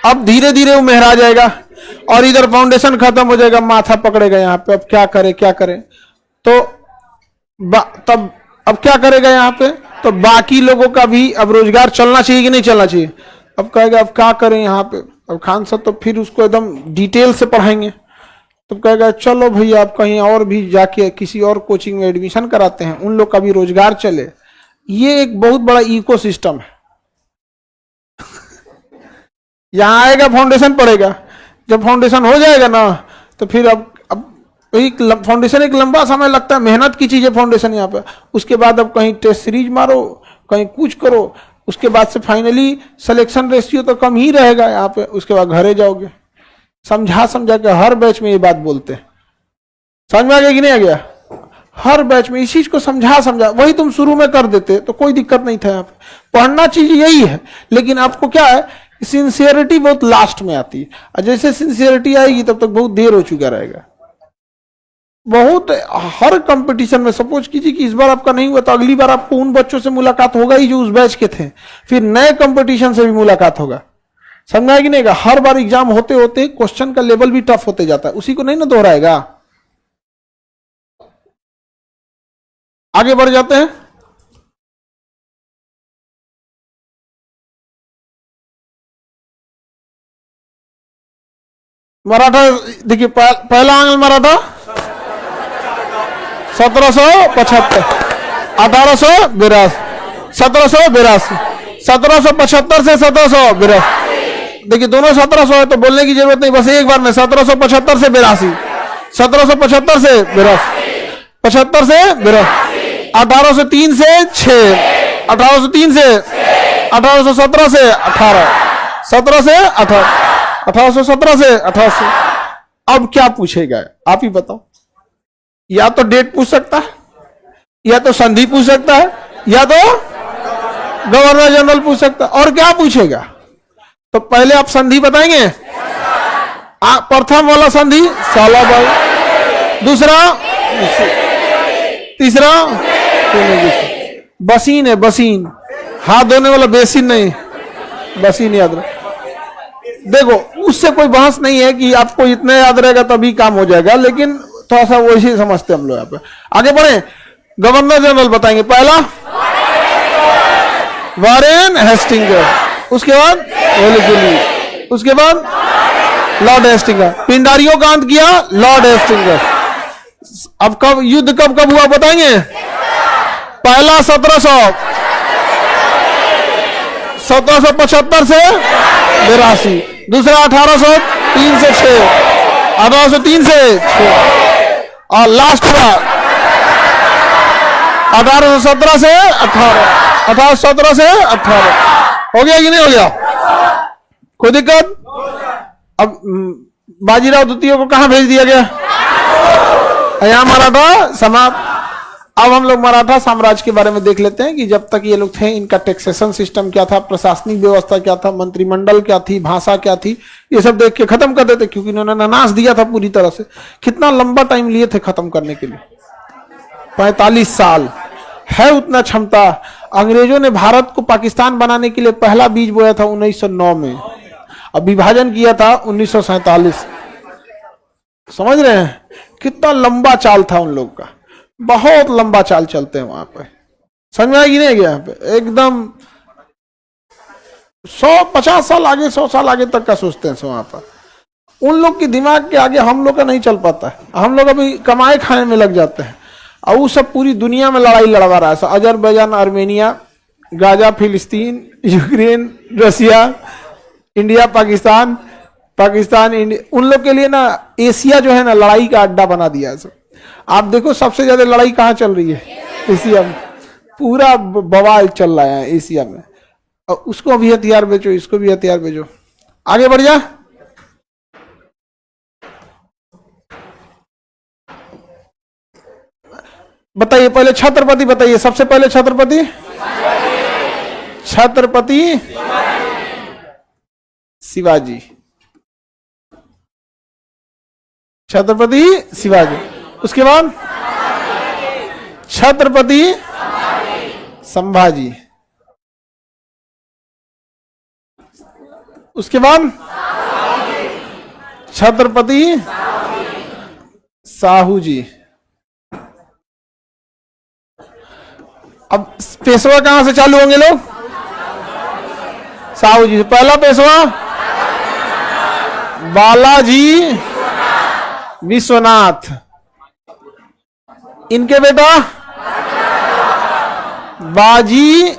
अब धीरे धीरे वो मेहरा जाएगा, और इधर फाउंडेशन खत्म हो जाएगा, माथा पकड़ेगा यहाँ पे। अब क्या करे तो तब अब क्या करेगा यहाँ पे? तो बाकी लोगों का भी अब रोजगार चलना चाहिए कि नहीं चलना चाहिए? अब कहेगा अब क्या करें यहाँ पे, अब खान साहब तो फिर उसको एकदम डिटेल से पढ़ाएंगे, तो कहेगा चलो भैया आप कहीं और भी जाके किसी और कोचिंग में एडमिशन कराते हैं, उन लोग का भी रोजगार चले। ये एक बहुत बड़ा इकोसिस्टम है। यहां आएगा फाउंडेशन पड़ेगा, जब फाउंडेशन हो जाएगा ना तो फिर अब एक फाउंडेशन एक लंबा समय लगता है, मेहनत की चीज है फाउंडेशन यहाँ पे। उसके बाद अब कहीं टेस्ट सीरीज मारो, कहीं कुछ करो, उसके बाद से फाइनली सिलेक्शन रेशियो तो कम ही रहेगा यहाँ पे, उसके बाद घरे जाओगे। समझा समझा के हर बैच में ये बात बोलते हैं, समझ में आ गया कि नहीं आ गया? हर बैच में इस चीज को समझा समझा, वही तुम शुरू में कर देते तो कोई दिक्कत नहीं था। यहाँ पे पढ़ना चीज यही है, लेकिन आपको क्या है, सिंसियरिटी बहुत लास्ट में आती है, और जैसे सिंसियरिटी आएगी तब तक बहुत देर हो चुका रहेगा। बहुत हर कंपटीशन में सपोज कीजिए कि इस बार आपका नहीं हुआ तो अगली बार आपको उन बच्चों से मुलाकात होगा ही जो उस बैच के थे, फिर नए कंपटीशन से भी मुलाकात होगा। समझा कि नहीं? हर बार एग्जाम होते होते क्वेश्चन का लेवल भी टफ होते जाता है, उसी को नहीं ना दोहराएगा। आगे बढ़ जाते हैं। मराठा देखिए, पहला आंग्ल मराठा 1775, 1882, 1782, 1775 से 1782। देखिए दोनों 1700 है तो बोलने की जरूरत नहीं, बस एक बार में 1775 से 82, 1775 से 82, 75 से 82, 1803 से 6, 1803 से 1817 से 18, 17 से 18, 1817 से 1800। अब क्या पूछेगा आप ही बताओ? या तो डेट पूछ सकता है, या तो संधि पूछ सकता है, या तो गवर्नर जनरल पूछ सकता है, और क्या पूछेगा? तो पहले आप संधि बताएंगे। प्रथम वाला संधि सालाबाई, दूसरा, तीसरा बसीन है, बसीन, हाथ धोने वाला बेसिन नहीं, बसीन याद रहे। देखो उससे कोई बहस नहीं है कि आपको इतना याद रहेगा तभी काम हो जाएगा, लेकिन थोड़ा सा वैसे समझते हम लोग यहाँ पे। आगे बढ़े, गवर्नर जनरल बताएंगे। पहला वारेन हेस्टिंगर, उसके बाद वेलेस्ली, उसके बाद लॉर्ड हेस्टिंगर। पिंडारियों का अंत किया लॉर्ड हेस्टिंगर। अब कब युद्ध कब कब हुआ बताएंगे? पहला 1775 से 82, दूसरा 1803 से 6, 1803 से 6, और लास्ट हुआ 1817 से 18, 1817 से 18। हो गया कि नहीं हो गया? कोई दिक्कत? अब बाजीराव द्वितीय को कहां भेज दिया गया? यहाँ मराठा समाप्त। अब हम लोग मराठा साम्राज्य के बारे में देख लेते हैं कि जब तक ये लोग थे इनका टैक्सेशन सिस्टम क्या था, प्रशासनिक व्यवस्था क्या था, मंत्रिमंडल क्या थी, भाषा क्या थी, ये सब देख के खत्म कर देते, क्योंकि इन्होंने नाश दिया था पूरी तरह से। कितना लंबा टाइम लिए थे खत्म करने के लिए? 45 साल है उतना क्षमता। अंग्रेजों ने भारत को पाकिस्तान बनाने के लिए पहला बीज बोया था 1909 में, अब विभाजन किया था 1947। समझ रहे हैं कितना लंबा चाल था उन लोग का? बहुत लंबा चाल चलते हैं वहां पे। समझ में आएगी नहीं गया? यहाँ पे एकदम 150 साल आगे, 100 साल आगे तक का सोचते हैं वहां पर। उन लोग के दिमाग के आगे हम लोग का नहीं चल पाता है। हम लोग अभी कमाए खाने में लग जाते हैं, और वो सब पूरी दुनिया में लड़ाई लड़वा रहा है। अजरबैजान, आर्मेनिया, गाजा, फिलिस्तीन, यूक्रेन, रसिया, इंडिया, पाकिस्तान, पाकिस्तान, इंडिया। उन लोग के लिए ना एशिया जो है ना लड़ाई का अड्डा बना दिया है। आप देखो सबसे ज्यादा लड़ाई कहाँ चल रही है? एशिया में। पूरा बवाल चल रहा है एशिया में, और उसको भी हथियार बेचो, इसको भी हथियार बेचो। आगे बढ़ जा। बताइए पहले छत्रपति बताइए, सबसे पहले छत्रपति, छत्रपति शिवाजी, छत्रपति शिवाजी। उसके बाद छत्रपति संभाजी, उसके बाद छत्रपति साहू जी। अब पेशवा कहां से चालू होंगे लोग? साहू जी से। पहला पेशवा बालाजी विश्वनाथ। इनके बेटा बाजी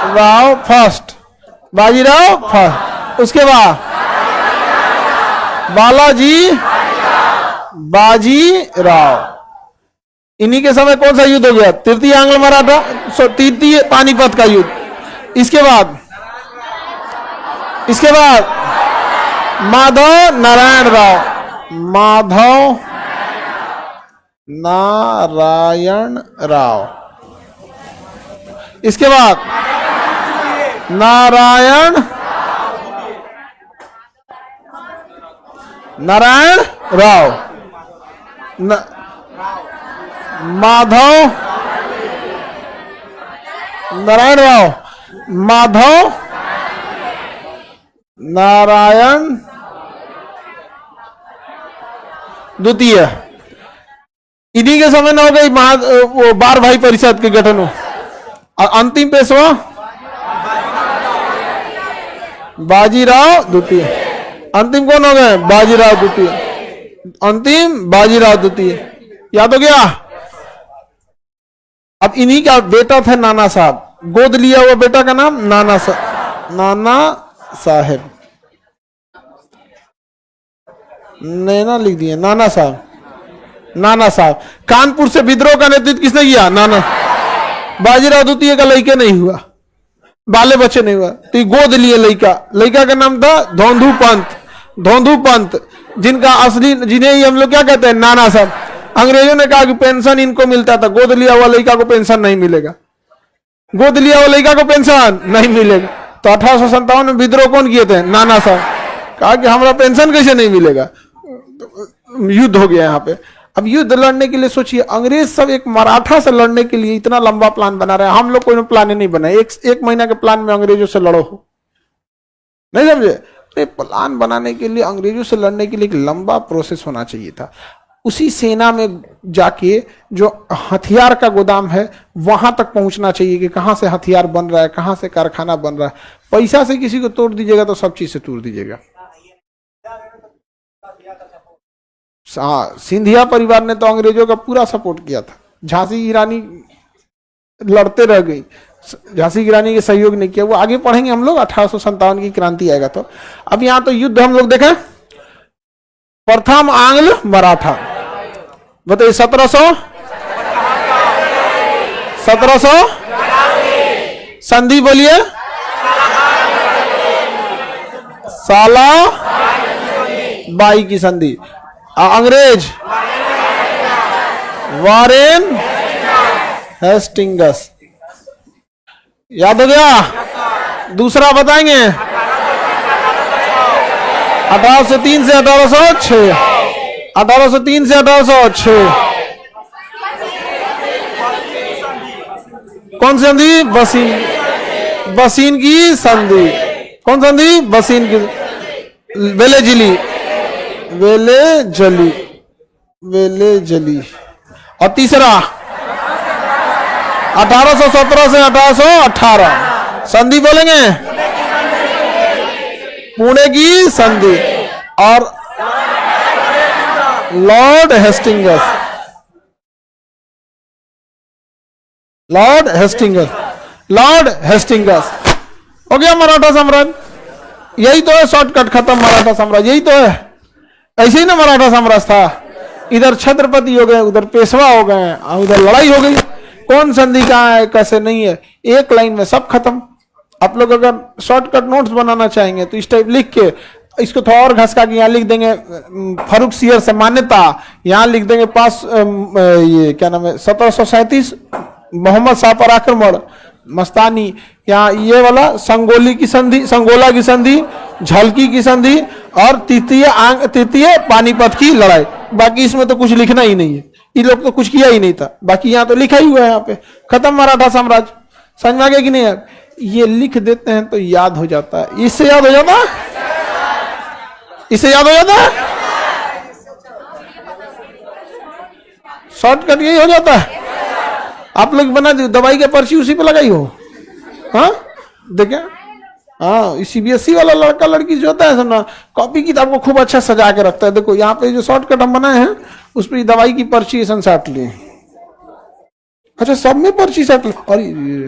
राव फर्स्ट, बाजीराव फर्स्ट। उसके बाद बालाजी बाजी राव। इन्हीं के समय कौन सा युद्ध हो गया? तृतीय आंग्ल मराठा, तृतीय पानीपत का युद्ध। इसके बाद माधव नारायण राव, माधव नारायण राव। इसके बाद नारायण राव, माधव नारायण राव, माधव नारायण द्वितीय। इन्हीं के समय में हो गई वो बार भाई परिषद के गठन हो। और अंतिम पेशवा बाजीराव द्वितीय। अंतिम कौन हो गए? बाजीराव द्वितीय। अंतिम बाजीराव द्वितीय। याद हो गया? अब इन्हीं का बेटा था नाना साहब, गोद लिया हुआ बेटा का नाम नाना साहेब। नैना लिख दिए, नाना साहब। कानपुर से विद्रोह का नेतृत्व किसने किया? नाना। बाजीराव द्वितीय का लड़के नहीं हुआ, बाले बच्चे नहीं हुआ, तो गोद लिए लड़का का नाम था धोंधू पंत, जिन्हें हम लोग क्या कहते हैं? नाना साहब। अंग्रेजों ने कहा कि पेंशन इनको मिलता था, गोद लिया हुआ लड़का को पेंशन नहीं मिलेगा, गोद लिया हुआ लड़का को पेंशन नहीं मिलेगा। तो 1857 में विद्रोह कौन किए थे? नाना साहब। कहा कि हमारा पेंशन कैसे नहीं मिलेगा? युद्ध हो गया यहाँ पे। अब युद्ध लड़ने के लिए सोचिए, अंग्रेज सब एक मराठा से लड़ने के लिए इतना लंबा प्लान बना रहे हैं। हम लोग कोई प्लान नहीं बनाए, एक महीना के प्लान में अंग्रेजों से लड़ो हो, नहीं समझे? तो प्लान बनाने के लिए, अंग्रेजों से लड़ने के लिए एक लंबा प्रोसेस होना चाहिए था। उसी सेना में जाके जो हथियार का गोदाम है वहां तक पहुंचना चाहिए कि कहां से हथियार बन रहा है, कहां से कारखाना बन रहा है। पैसा से किसी को तोड़ दीजिएगा तो सब चीज से तोड़ दीजिएगा। सिंधिया परिवार ने तो अंग्रेजों का पूरा सपोर्ट किया था। झांसी की रानी लड़ते रह गई, झांसी की रानी के सहयोग नहीं किया। वो आगे पढ़ेंगे हम लोग, 1857 की क्रांति आएगा तो। अब यहां तो युद्ध हम लोग देखें, प्रथम आंग्ल मराठा, बताइए 1700 संधि बोलिए, साला बाई की संधि। अंग्रेज वारेन हेस्टिंगस। याद हो गया? दूसरा बताएंगे 1803 से 1806, 1803 से 1806। कौन संधि? बसीन की संधि। कौन संधि? बसीन की, वेले जली। और तीसरा 1817 से 1818 संधि बोलेंगे, पुणे की संधि। और लॉर्ड हेस्टिंगस। हो गया मराठा साम्राज्य। यही तो है शॉर्टकट, खत्म मराठा साम्राज्य। यही तो है। ऐसे ही ना मराठा साम्राज्य था, इधर छत्रपति हो गए, उधर पेशवा हो गए, उधर लड़ाई हो गई। कौन संधि कहाँ है, कैसे नहीं है, एक लाइन में सब खत्म। आप लोग अगर शॉर्टकट नोट्स बनाना चाहेंगे तो इस टाइप लिख के इसको थोड़ा और घसका के यहाँ लिख देंगे फर्रुख सियर से मान्यता, यहाँ लिख देंगे पास ये क्या नाम है 1737 मोहम्मद शाह पर आक्रमण मस्तानी, यहाँ ये वाला संगोला की संधि, झलकी की संधि और तृतीय पानीपत की लड़ाई। बाकी इसमें तो कुछ लिखना ही नहीं है, ये लोग तो कुछ किया ही नहीं था। बाकी यहाँ तो लिखा ही हुआ है, यहाँ पे खत्म मराठा साम्राज्य। समझ में आ गया कि नहीं? ये लिख देते हैं तो याद हो जाता है। इससे याद हो जाता है, इससे याद हो जाता है, शॉर्टकट यही हो जाता है। आप लोग बना दी दवाई के पर्ची उसी पे लगाई हो, हाँ देखें हाँ, सीबीएसई वाला लड़का लड़की जो होता है ना, कॉपी किताब को खूब अच्छा सजा के रखता है। देखो यहाँ पे जो शॉर्टकट हम बनाए हैं उस पर दवाई की पर्ची ऐसा साट लिए। अच्छा, सब में पर्ची साट ली। अरे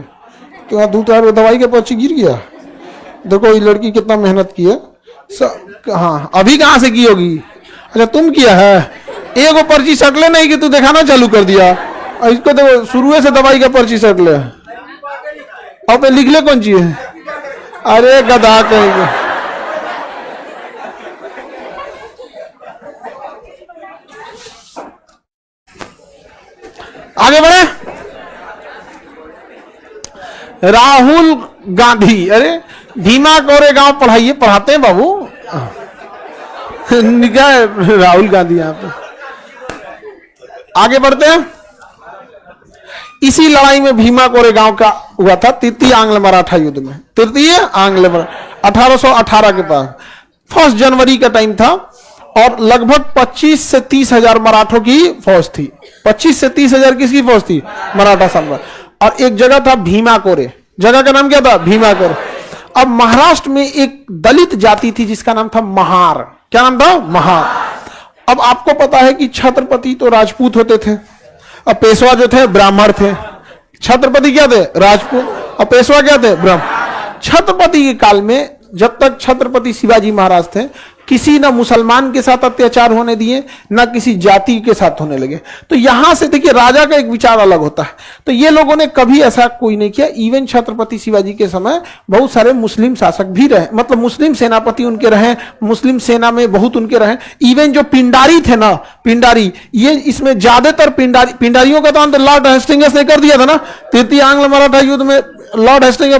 तो दूसरा दवाई का पर्ची गिर गया। देखो ये लड़की कितना मेहनत की है। हाँ, अभी कहाँ से की होगी? अच्छा तुम किया है। एक पर्ची सट ले नहीं कि तू दिखाना चालू कर दिया। और इसको देखो शुरू से दवाई का पर्ची सट ले और पे लिख ले कौन चीज है। अरे गधा कहेंगे। आगे बढ़े। राहुल गांधी, अरे भीमा कोरेगांव पढ़ाइए, पढ़ाते हैं बाबू। क्या राहुल गांधी यहाँ पे। आगे बढ़ते हैं। इसी लड़ाई में भीमा कोरेगांव का हुआ था, तृतीय आंग्ल मराठा युद्ध में। तृतीय आंग्ल मराठा 1818 के पास 1 जनवरी का टाइम था और लगभग 25 से 30 हजार मराठों की फौज थी। 25 से 30 हजार किसकी फौज थी? मराठा साम्राज्य। और एक जगह था भीमा कोरे, जगह का नाम क्या था? भीमा कोरे। अब महाराष्ट्र में एक दलित जाति थी जिसका नाम था महार। क्या नाम था? महार। अब आपको पता है कि छत्रपति तो राजपूत होते थे और पेशवा जो थे ब्राह्मण थे। छत्रपति क्या थे? राजपूत। और पेशवा क्या थे? ब्राह्मण। छत्रपति के काल में जब तक छत्रपति शिवाजी महाराज थे, किसी ना मुसलमान के साथ अत्याचार होने दिए, ना किसी जाति के साथ होने लगे। तो यहां से देखिए राजा का एक विचार अलग होता है। तो ये लोगों ने कभी ऐसा कोई नहीं किया। इवन छत्रपति शिवाजी के समय बहुत सारे मुस्लिम शासक भी रहे, मतलब मुस्लिम सेनापति उनके रहे, मुस्लिम सेना में बहुत उनके रहे। इवन जो पिंडारी थे ना, पिंडारी, ये इसमें ज्यादातर पिंडारियों का तो अंत लॉर्ड हेस्टिंग्स ने कर दिया था ना तृतीय आंग्ल मराठा युद्ध में। लॉर्ड हेस्टिंग्स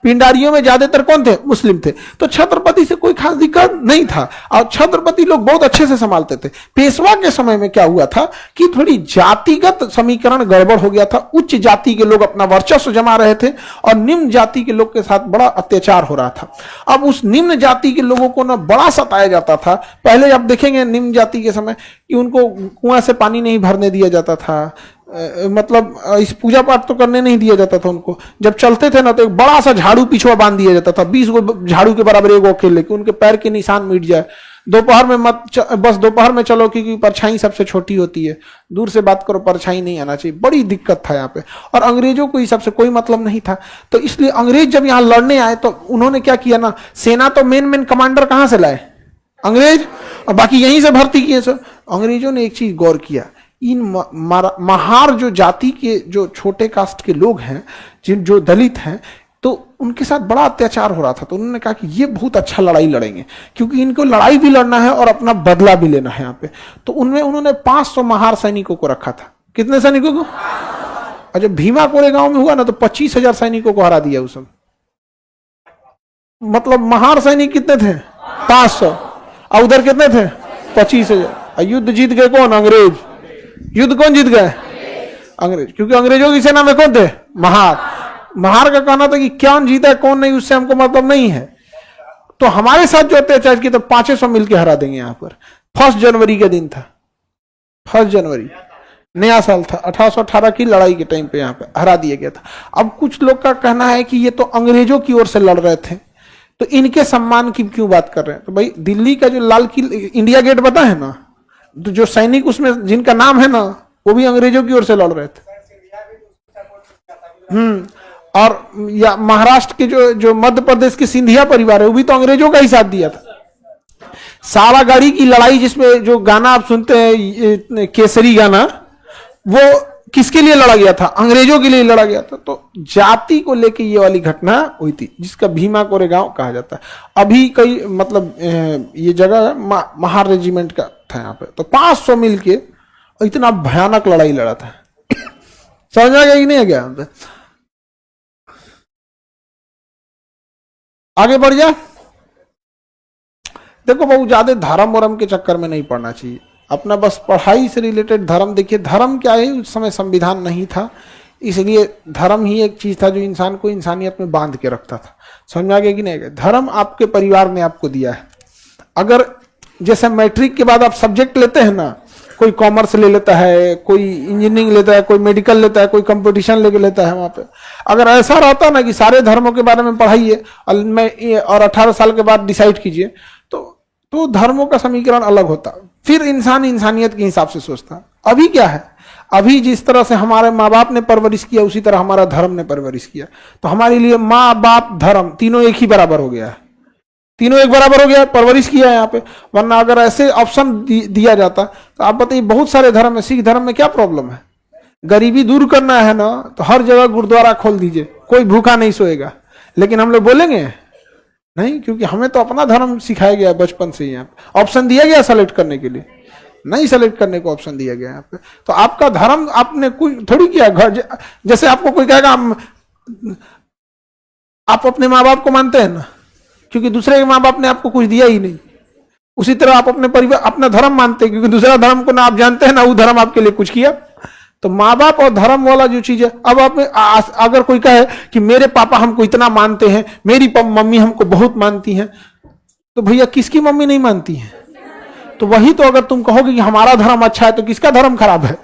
पिंडारियों में ज्यादातर कौन थे? मुस्लिम थे। तो छत्रपति से कोई खास दिक्कत नहीं था और छत्रपति लोग बहुत अच्छे से संभालते थे। पेशवा के समय में क्या हुआ था कि थोड़ी जातिगत समीकरण गड़बड़ हो गया था। उच्च जाति के लोग अपना वर्चस्व जमा रहे थे और निम्न जाति के लोग के साथ बड़ा अत्याचार हो रहा था। अब उस निम्न जाति के लोगों को ना बड़ा सताया जाता था। पहले आप देखेंगे निम्न जाति के समय कि उनको कुआं से पानी नहीं भरने दिया जाता था, मतलब इस पूजा पाठ तो करने नहीं दिया जाता था उनको। जब चलते थे ना तो एक बड़ा सा झाड़ू पिछुआ बांध दिया जाता था, 20 गो झाड़ू के बराबर एक अकेले कि उनके पैर के निशान मिट जाए। दोपहर में बस दोपहर में चलो क्योंकि परछाई सबसे छोटी होती है, दूर से बात करो, परछाई नहीं आना चाहिए। बड़ी दिक्कत था यहाँ पे। और अंग्रेजों को इस सबसे कोई मतलब नहीं था। तो इसलिए अंग्रेज जब यहाँ लड़ने आए तो उन्होंने क्या किया ना, सेना तो मेन कमांडर कहाँ से लाए? अंग्रेज, और बाकी यहीं से भर्ती किए। सर अंग्रेजों ने एक चीज गौर किया, इन महार जो जाति के जो छोटे कास्ट के लोग हैं, जिन जो दलित हैं, तो उनके साथ बड़ा अत्याचार हो रहा था। तो उन्होंने कहा कि ये बहुत अच्छा लड़ाई लड़ेंगे क्योंकि इनको लड़ाई भी लड़ना है और अपना बदला भी लेना है यहाँ पे। तो उनमें उन्होंने 500 महार सैनिकों को रखा था। कितने सैनिकों को? और जब भीमा कोरेगांव में हुआ ना तो 25,000 सैनिकों को हरा दिया उसमें। मतलब महार सैनिक कितने थे? 500। और उधर कितने थे? 25,000। युद्ध जीत गए कौन? अंग्रेज। युद्ध कौन जीत गए? अंग्रेज। क्योंकि अंग्रेजों की सेना में कौन थे? महार। महार का कहना था कि कौन जीता कौन नहीं उससे हमको मतलब नहीं है, तो हमारे साथ जो अत्याचार किया तो 500 मिलकर हरा देंगे। यहां पर 1 जनवरी का दिन था। 1 जनवरी नया साल था। 1818 की लड़ाई के टाइम पे यहाँ पे हरा दिया गया था। अब कुछ लोग का कहना है कि ये तो अंग्रेजों की ओर से लड़ रहे थे, तो इनके सम्मान की क्यों बात कर रहे हैं? तो भाई दिल्ली का जो लाल किला, इंडिया गेट पता है ना, तो जो सैनिक उसमें जिनका नाम है ना वो भी अंग्रेजों की ओर से लड़ रहे थे। और या महाराष्ट्र के जो मध्य प्रदेश के सिंधिया परिवार है वो भी तो अंग्रेजों का ही साथ दिया था। सारागाड़ी की लड़ाई जिसमें जो गाना आप सुनते हैं केसरी गाना, वो किसके लिए लड़ा गया था? अंग्रेजों के लिए लड़ा गया था। तो जाति को लेके ये वाली घटना हुई थी जिसका भीमा कोरेगांव कहा जाता है। अभी कई मतलब ये जगह महार रेजिमेंट का था यहाँ पे। तो 500 मिलके इतना भयानक लड़ाई लड़ा था। समझ आ गया कि नहीं गया? आगे बढ़ जा। देखो बहुत ज्यादा धर्म वरम के चक्कर में नहीं पड़ना चाहिए, अपना बस पढ़ाई से रिलेटेड धर्म देखिए। धर्म क्या है, उस समय संविधान नहीं था, इसलिए धर्म ही एक चीज था जो इंसान को इंसानियत में बांध के रखता था। समझ आ गया कि नहीं? धर्म आपके परिवार ने आपको दिया है। अगर जैसे मैट्रिक के बाद आप सब्जेक्ट लेते हैं ना, कोई कॉमर्स ले लेता है, कोई इंजीनियरिंग लेता है, कोई मेडिकल लेता है, कोई कंपटीशन लेके लेता है वहां पे। अगर ऐसा रहता ना कि सारे धर्मों के बारे में पढ़ाइए और 18 साल के बाद डिसाइड कीजिए, तो धर्मों का समीकरण अलग होता। फिर इंसान इंसानियत के हिसाब से सोचता। अभी क्या है, अभी जिस तरह से हमारे माँ बाप ने परवरिश किया उसी तरह हमारा धर्म ने परवरिश किया। तो हमारे लिए माँ बाप धर्म तीनों एक ही बराबर हो गया है, तीनों एक बराबर हो गया, परवरिश किया है यहाँ पे। वरना अगर ऐसे ऑप्शन दिया जाता तो आप बताइए, बहुत सारे धर्म है, सिख धर्म में क्या प्रॉब्लम है? गरीबी दूर करना है ना, तो हर जगह गुरुद्वारा खोल दीजिए, कोई भूखा नहीं सोएगा। लेकिन हम लोग बोलेंगे नहीं, क्योंकि हमें तो अपना धर्म सिखाया गया बचपन से। यहाँ पे ऑप्शन दिया गया सेलेक्ट करने के लिए, नहीं सेलेक्ट करने को ऑप्शन दिया गया यहाँ पे। तो आपका धर्म आपने कोई थोड़ी किया। घर जैसे आपको कोई कहेगा आप अपने माँ बाप को मानते हैं ना, क्योंकि दूसरे के माँ बाप ने आपको कुछ दिया ही नहीं। उसी तरह आप अपने परिवार अपना धर्म मानते हैं, क्योंकि दूसरा धर्म को ना आप जानते हैं ना वो धर्म आपके लिए कुछ किया। तो माँ बाप और धर्म वाला जो चीज है, अब आप अगर कोई कहे कि मेरे पापा हमको इतना मानते हैं, मेरी मम्मी हमको बहुत मानती हैं, तो भैया किसकी मम्मी नहीं मानती है? तो वही तो अगर तुम कहोगे कि हमारा धर्म अच्छा है, तो किसका धर्म खराब है?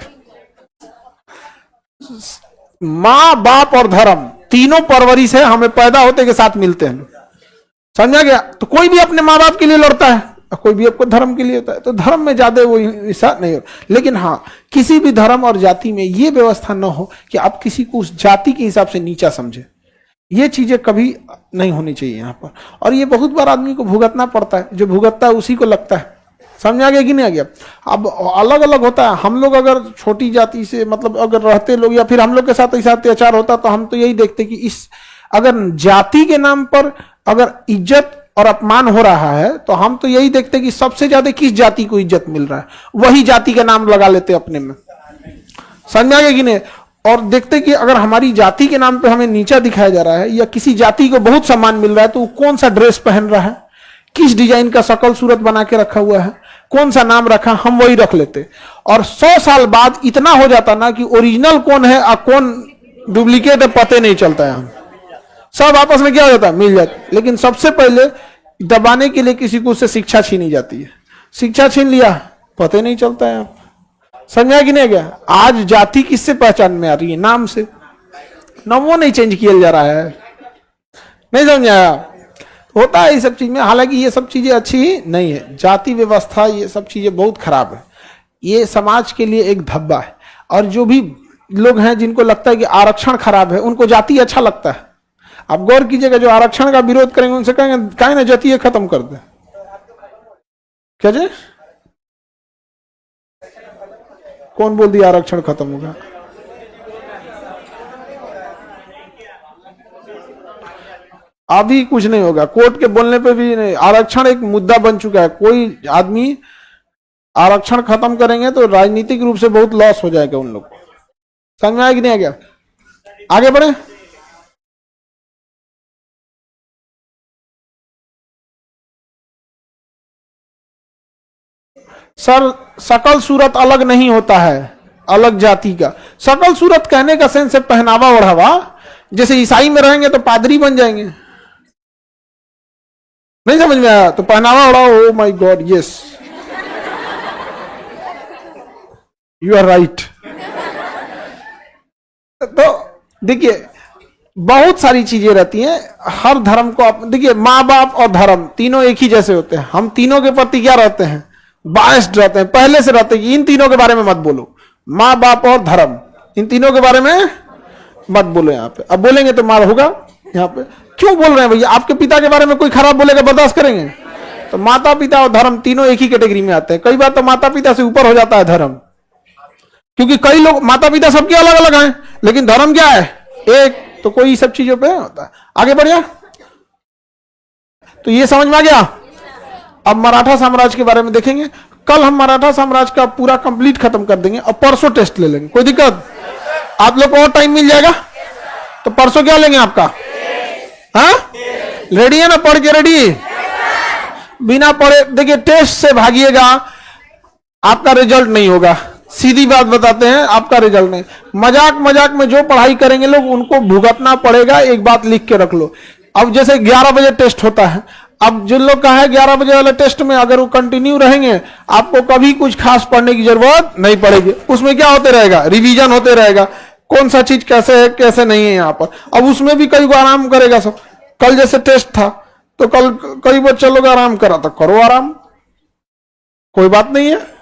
माँ बाप और धर्म तीनों परवरिश है, हमें पैदा होते के साथ मिलते हैं। समझा गया? तो कोई भी अपने माँ बाप के लिए लड़ता है, कोई भी आपको धर्म के लिए होता है। तो धर्म में ज्यादा वो हिस्सा नहीं हो। लेकिन हाँ, किसी भी धर्म और जाति में ये व्यवस्था न हो कि आप किसी को उस जाति के हिसाब से नीचा समझे। ये चीजें कभी नहीं होनी चाहिए यहाँ पर। और ये बहुत बार आदमी को भुगतना पड़ता है, जो भुगतता है उसी को लगता है। समझ आ गया कि नहीं आ गया? अब अलग अलग होता है। हम लोग अगर छोटी जाति से मतलब अगर रहते लोग, या फिर हम लोग के साथ ऐसा अत्याचार होता, तो हम तो यही देखते कि इस अगर जाति के नाम पर अगर इज्जत और अपमान हो रहा है, तो हम तो यही देखते कि सबसे ज्यादा किस जाति को इज्जत मिल रहा है, वही जाति का नाम लगा लेते अपने में। समझ आ गया कि नहीं? और देखते कि अगर हमारी जाति के नाम पे हमें नीचा दिखाया जा रहा है, या किसी जाति को बहुत सम्मान मिल रहा है, तो वो कौन सा ड्रेस पहन रहा है, किस डिजाइन का शकल सूरत बना के रखा हुआ है, कौन सा नाम रखा, हम वही रख लेते। और 100 साल बाद इतना हो जाता ना कि ओरिजिनल कौन है और कौन डुप्लीकेट है पते नहीं चलता है। हम सब आपस में क्या हो जाता है, मिल जाता। लेकिन सबसे पहले दबाने के लिए किसी को उससे शिक्षा छीनी जाती है। शिक्षा छीन लिया, पते नहीं चलता है। समझा कि नहीं गया? आज जाति किससे पहचान में आ रही है? नाम से। नामों नहीं चेंज किया जा रहा है। नहीं समझाया? होता है ये सब चीज में। हालांकि ये सब चीजें अच्छी ही नहीं है। जाति व्यवस्था ये सब चीजें बहुत खराब है। ये समाज के लिए एक धब्बा है। और जो भी लोग हैं जिनको लगता है कि आरक्षण खराब है, उनको जाति अच्छा लगता है। आप गौर कीजिएगा, जो आरक्षण का विरोध करेंगे उनसे कहेंगे काहे ना जाति खत्म कर दे। क्या जी? कौन बोल दिया आरक्षण खत्म होगा? अभी कुछ नहीं होगा। कोर्ट के बोलने पे भी नहीं। आरक्षण एक मुद्दा बन चुका है। कोई आदमी आरक्षण खत्म करेंगे तो राजनीतिक रूप से बहुत लॉस हो जाएगा उन लोग को। समझ में आया कि नहीं आ गया? आगे बढ़े। सर, शकल सूरत अलग नहीं होता है अलग जाति का। शकल सूरत कहने का सेंस है पहनावा ओढ़ावा। जैसे ईसाई में रहेंगे तो पादरी बन जाएंगे। नहीं समझ में आया? तो पहनावा ओढ़ाओ। Oh my god, yes, you are right. तो देखिए, बहुत सारी चीजें रहती हैं। हर धर्म को आप देखिए, माँ बाप और धर्म तीनों एक ही जैसे होते हैं। हम तीनों के प्रति क्या रहते हैं? बायस्ड रहते हैं, पहले से रहते हैं कि इन तीनों के बारे में मत बोलो। माँ बाप और धर्म, इन तीनों के बारे में मत बोलो यहाँ पे। अब बोलेंगे तो मार होगा यहाँ पे। क्यों बोल रहे हैं भैया? आपके पिता के बारे में कोई खराब बोलेगा, बर्दाश्त करेंगे? तो माता पिता और धर्म तीनों एक ही कैटेगरी में आते हैं। कई बार तो माता पिता से ऊपर हो जाता है धर्म, क्योंकि कई लोग माता पिता सबके अलग अलग हैं, लेकिन धर्म क्या है? एक। तो कोई सब चीजों पे होता है। आगे बढ़िया। तो ये समझ में आ गया। अब मराठा साम्राज्य के बारे में देखेंगे। कल हम मराठा साम्राज्य का पूरा कंप्लीट खत्म कर देंगे और परसों टेस्ट ले लेंगे। कोई दिक्कत? आप लोग को और टाइम मिल जाएगा। तो परसों क्या लेंगे आपका? हाँ, रेडी है ना? पढ़ के रेडी? बिना पढ़े देखिए, टेस्ट से भागिएगा, आपका रिजल्ट नहीं होगा। सीधी बात बताते हैं, आपका रिजल्ट नहीं। मजाक मजाक में जो पढ़ाई करेंगे लोग, उनको भुगतना पड़ेगा। एक बात लिख के रख लो। अब जैसे 11 बजे टेस्ट होता है, अब जिन लोग का है 11 बजे वाले टेस्ट में, अगर वो कंटिन्यू रहेंगे आपको कभी कुछ खास पढ़ने की जरूरत नहीं पड़ेगी। उसमें क्या होते रहेगा, रिवीजन होते रहेगा, कौन सा चीज कैसे है कैसे नहीं है यहाँ पर। अब उसमें भी कई बार आराम करेगा सब। कल जैसे टेस्ट था तो कल कई बच्चे लोग आराम करा तो करो आराम, कोई बात नहीं है।